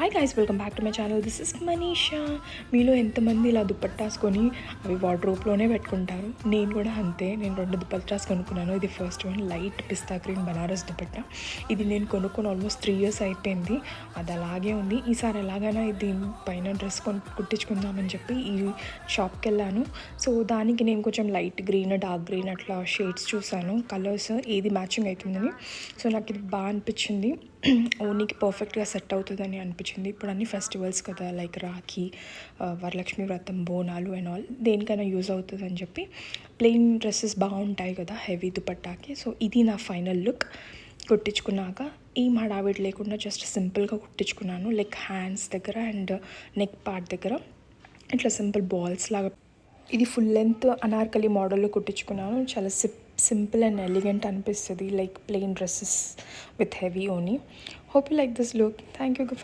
Hi guys, welcome back to my channel. This is Manisha. మీలో ఎంతమంది ఇలా దుపట్టాసుకొని అవి వార్డ్రోబ్లోనే పెట్టుకుంటారు? నేను కూడా అంతే. నేను 2 దుపట్టాస్ కొనుక్కున్నాను. ఇది ఫస్ట్ వన్ లైట్ పిస్తా గ్రీన్ బనారస్ దుపట్టా. ఇది నేను కొనుక్కొని ఆల్మోస్ట్ 3 years అయిపోయింది. అది అలాగే ఉంది. ఈసారి ఎలాగైనా దీని పైన డ్రెస్ కుట్టించుకుందామని చెప్పి ఈ షాప్కి వెళ్ళాను. సో దానికి నేను కొంచెం లైట్ గ్రీన్, డార్క్ గ్రీన్ అట్లా షేడ్స్ చూసాను, కలర్స్ ఏది మ్యాచింగ్ అవుతుందని. సో నాకు ఇది బాగా అనిపించింది. ఓనీకి పర్ఫెక్ట్గా సెట్ అవుతుందని అనిపించింది. ఇప్పుడు అన్ని ఫెస్టివల్స్ కదా, లైక్ రాఖీ, వరలక్ష్మి వ్రతం, బోనాలు అండ్ ఆల్, దేనికైనా యూజ్ అవుతుందని చెప్పి ప్లెయిన్ డ్రెస్సెస్ బాగుంటాయి కదా హెవీ దుపట్టాకి. సో ఇది నా ఫైనల్ లుక్. కుట్టించుకున్నాక ఏం హడావిడి లేకుండా జస్ట్ సింపుల్గా కుట్టించుకున్నాను. లైక్ హ్యాండ్స్ దగ్గర అండ్ నెక్ పార్ట్ దగ్గర ఇట్లా సింపుల్ బాల్స్ లాగా. ఇది ఫుల్ లెంత్ అనార్కలి మోడల్లో కుట్టించుకున్నాను. చాలా సింపుల్ అండ్ ఎలిగెంట్ అనిపిస్తుంది, like plain dresses with heavy ఓనీ. Hope you like this look. Thank you for